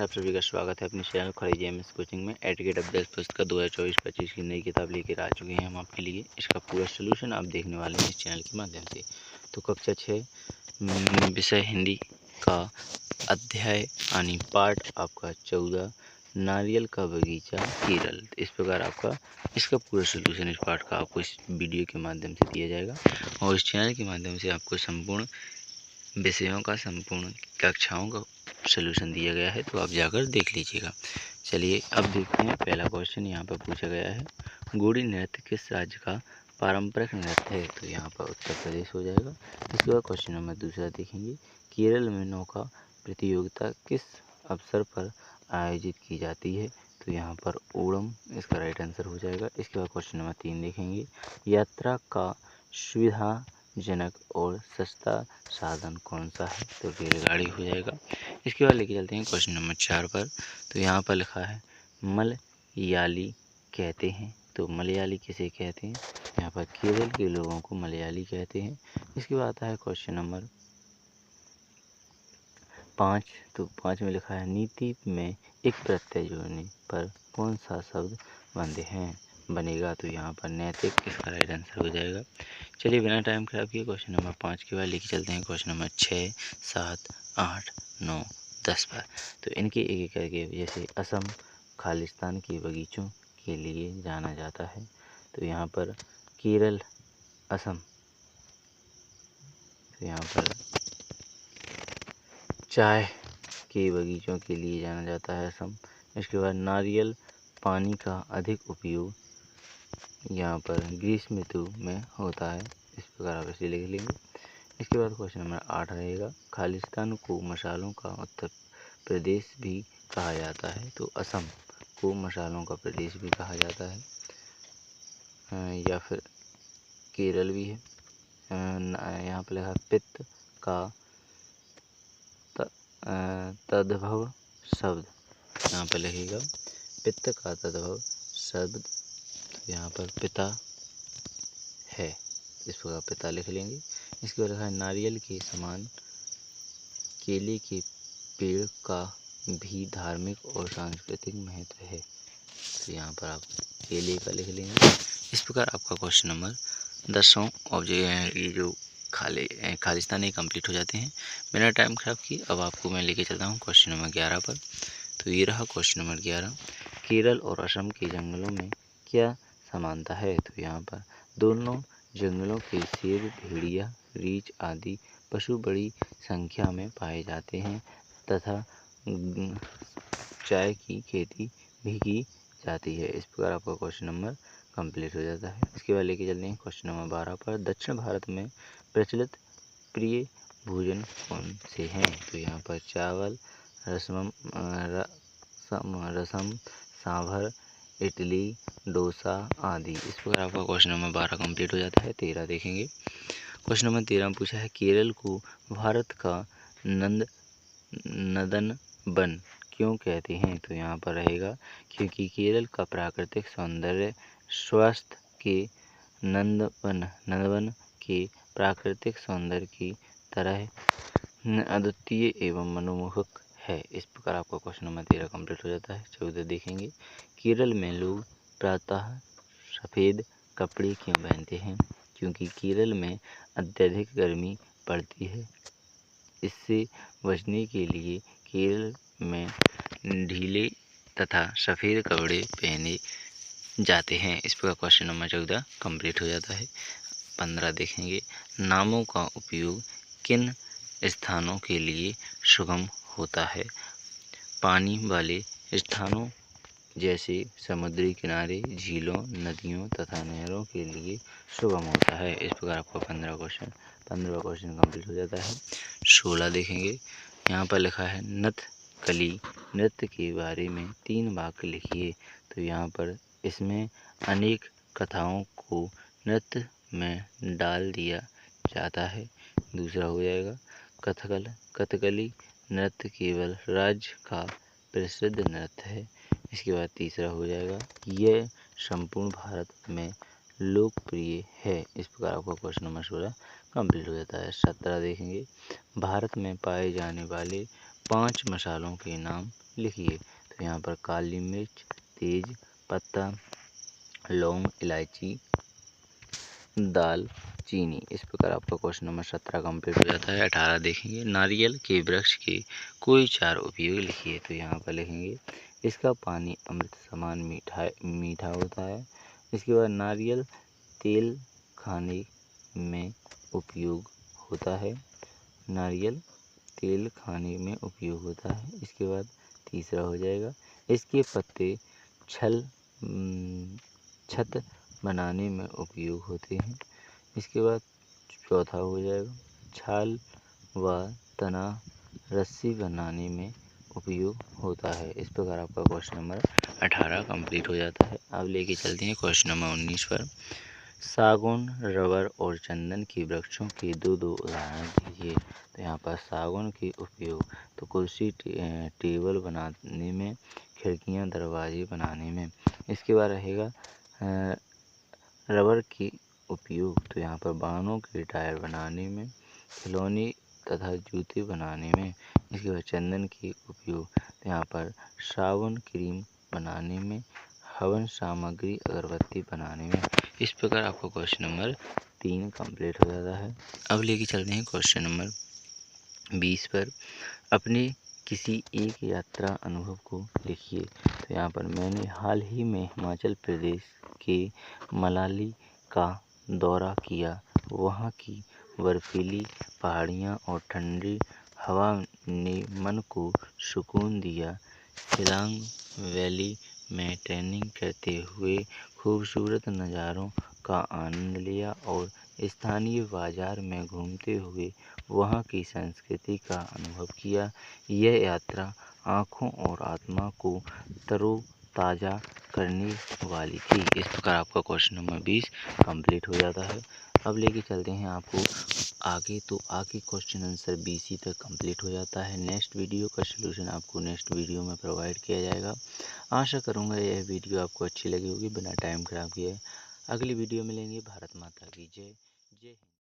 आप सभी का स्वागत है अपने चैनल खड़ी जेएमएस कोचिंग में। एटिकेट ऑफ द पुस्तक 2024-25 की नई किताब लेकर आ चुके हैं हम आपके लिए। इसका पूरा सोल्यूशन आप देखने वाले हैं इस चैनल के माध्यम से। तो कक्षा 6 विषय हिंदी का अध्याय यानी पाठ आपका 14 नारियल का बगीचा केरल। इस प्रकार आपका इसका पूरा सोल्यूशन इस पाठ का आपको इस वीडियो के माध्यम से दिया जाएगा और इस चैनल के माध्यम से आपको संपूर्ण विषयों का संपूर्ण कक्षाओं का सलूशन दिया गया है, तो आप जाकर देख लीजिएगा। चलिए अब देखते हैं। पहला क्वेश्चन यहाँ पर पूछा गया है, गोड़ी नृत्य किस राज्य का पारंपरिक नृत्य है? तो यहाँ पर उत्तर प्रदेश हो जाएगा। इसके बाद क्वेश्चन नंबर दूसरा देखेंगे, केरल में नौका प्रतियोगिता किस अवसर पर आयोजित की जाती है? तो यहाँ पर ओणम इसका राइट आंसर हो जाएगा। इसके बाद क्वेश्चन नंबर 3 देखेंगे, यात्रा का सुविधाजनक और सस्ता साधन कौन सा है? तो रेलगाड़ी हो जाएगा। इसके बाद लेके चलते हैं क्वेश्चन नंबर 4 पर। तो यहाँ पर लिखा है मलयाली कहते हैं। तो मलयाली किसे कहते हैं? यहाँ पर केरल के लोगों को मलयाली कहते हैं। इसके बाद आता है क्वेश्चन नंबर 5। तो 5 में लिखा है, नीति में एक प्रत्यय जोड़ने पर कौन सा शब्द बनेगा? तो यहाँ पर नैतिक इसका राइट आंसर हो जाएगा। चलिए बिना टाइम खराब किए क्वेश्चन नंबर 5 के बाद लेके चलते हैं क्वेश्चन नंबर 6, 7, 8, 9, 10 पर। तो इनके एक एक करके, जैसे असम खालिस्तान के बगीचों के लिए जाना जाता है। तो यहाँ पर केरल, असम, तो यहाँ पर चाय के बगीचों के लिए जाना जाता है असम। इसके बाद नारियल पानी का अधिक उपयोग यहाँ पर ग्रीष्म ऋतु में होता है। इस प्रकार आप इसे लिख लेंगे। इसके बाद क्वेश्चन नंबर 8 रहेगा, खालिस्तान को मसालों का उत्तर प्रदेश भी कहा जाता है। तो असम को मसालों का प्रदेश भी कहा जाता है, या फिर केरल भी है। यहाँ पर लिखा पित्त का तद्भव शब्द, यहाँ पर लिखेगा पित्त का तद्भव शब्द, तो यहाँ पर पिता है। इस प्रकार पिता लिख लेंगे। इसके बाद लिखा है, नारियल के समान केले के पेड़ का भी धार्मिक और सांस्कृतिक महत्व है। तो यहाँ पर आप केले का लिख लेंगे। इस प्रकार आपका क्वेश्चन नंबर 10वां और ये जो खालिस्तान ये कंप्लीट हो जाते हैं बिना टाइम खराब किए। अब आपको मैं लेके चलता हूँ क्वेश्चन नंबर 11 पर। तो ये रहा क्वेश्चन नंबर 11, केरल और असम के जंगलों में क्या समानता है? तो यहाँ पर दोनों जंगलों के शेर, भेड़िया, रीछ आदि पशु बड़ी संख्या में पाए जाते हैं तथा चाय की खेती भी की जाती है। इस प्रकार आपका क्वेश्चन नंबर कंप्लीट हो जाता है। इसके बाद लेके चलते हैं क्वेश्चन नंबर 12 पर, दक्षिण भारत में प्रचलित प्रिय भोजन कौन से हैं? तो यहाँ पर चावल, रसम, सांभर, इडली, डोसा आदि। इस प्रकार आपका क्वेश्चन नंबर 12 कंप्लीट हो जाता है। 13 देखेंगे। क्वेश्चन नंबर 13 में पूछा है, केरल को भारत का नंदन वन क्यों कहते हैं? तो यहाँ पर रहेगा, क्योंकि केरल का प्राकृतिक सौंदर्य स्वास्थ्य के नंदवन के प्राकृतिक सौंदर्य की तरह अद्वितीय एवं मनमोहक है। इस प्रकार आपका क्वेश्चन नंबर 13 कंप्लीट हो जाता है। 14 देखेंगे, केरल में लोग प्रातः सफ़ेद कपड़े क्यों पहनते हैं? क्योंकि केरल में अत्यधिक गर्मी पड़ती है। इससे बचने के लिए केरल में ढीले तथा सफ़ेद कपड़े पहने जाते हैं। इस प्रकार क्वेश्चन नंबर 14 कंप्लीट हो जाता है। 15 देखेंगे, नामों का उपयोग किन स्थानों के लिए सुगम होता है? पानी वाले स्थानों जैसे समुद्री किनारे, झीलों, नदियों तथा नहरों के लिए सुगम होता है। इस प्रकार आपका 15वां क्वेश्चन कंप्लीट हो जाता है। 16 देखेंगे, यहाँ पर लिखा है, नथकली नृत्य के बारे में 3 वाक्य लिखिए। तो यहाँ पर इसमें अनेक कथाओं को नृत्य में डाल दिया जाता है। दूसरा हो जाएगा, कथकली नृत्य केवल राज्य का प्रसिद्ध नृत्य है। इसके बाद तीसरा हो जाएगा, यह संपूर्ण भारत में लोकप्रिय है। इस प्रकार आपका क्वेश्चन नंबर 16 कंप्लीट हो जाता है। 17 देखेंगे, भारत में पाए जाने वाले 5 मसालों के नाम लिखिए। तो यहाँ पर काली मिर्च, तेज पत्ता, लौंग, इलायची, दाल चीनी। इस प्रकार आपका क्वेश्चन नंबर 17 कंप्लीट हो जाता है। 18 देखेंगे, नारियल के वृक्ष के कोई 4 उपयोग लिखिए। तो यहाँ पर लिखेंगे, इसका पानी अमृत समान मीठा होता है। इसके बाद नारियल तेल खाने में उपयोग होता है। नारियल तेल खाने में उपयोग होता है। इसके बाद तीसरा हो जाएगा, इसके पत्ते छल छत बनाने में उपयोग होते हैं। इसके बाद चौथा हो जाएगा, छाल व तना रस्सी बनाने में उपयोग होता है। इस प्रकार आपका क्वेश्चन नंबर 18 कंप्लीट हो जाता है। अब लेके चलते हैं क्वेश्चन नंबर 19 पर। सागौन, रबर और चंदन के वृक्षों के दो उदाहरण दीजिए। तो यहाँ पर सागौन के उपयोग तो कुर्सी टेबल बनाने में, खिड़कियाँ दरवाजे बनाने में। इसके बाद रहेगा रबर के उपयोग, तो यहाँ पर वाहनों के टायर बनाने में, खिलौने तथा जूते बनाने में। इसके बाद चंदन के उपयोग, तो यहाँ पर साबुन क्रीम बनाने में, हवन सामग्री अगरबत्ती बनाने में। इस प्रकार आपका क्वेश्चन नंबर 3 कंप्लीट हो जाता है। अब लेके चलते हैं क्वेश्चन नंबर 20 पर। अपने किसी एक यात्रा अनुभव को लिखिए। तो यहाँ पर मैंने हाल ही में हिमाचल प्रदेश के मनाली का दौरा किया। वहाँ की बर्फीली पहाड़ियाँ और ठंडी हवा ने मन को सुकून दिया। शिलांग वैली में ट्रेनिंग करते हुए खूबसूरत नज़ारों का आनंद लिया और स्थानीय बाजार में घूमते हुए वहाँ की संस्कृति का अनुभव किया। यह यात्रा आँखों और आत्मा को तरोताज़ा करने वाली थी। इस प्रकार आपका क्वेश्चन नंबर 20 कंप्लीट हो जाता है। अब लेके चलते हैं आपको आगे, तो आगे क्वेश्चन आंसर 20 ही तक कंप्लीट हो जाता है। नेक्स्ट वीडियो का सलूशन आपको नेक्स्ट वीडियो में प्रोवाइड किया जाएगा। आशा करूँगा यह वीडियो आपको अच्छी लगी होगी, बिना टाइम खराब किए। अगली वीडियो मिलेंगे। भारत माता की जय। जय हिंद।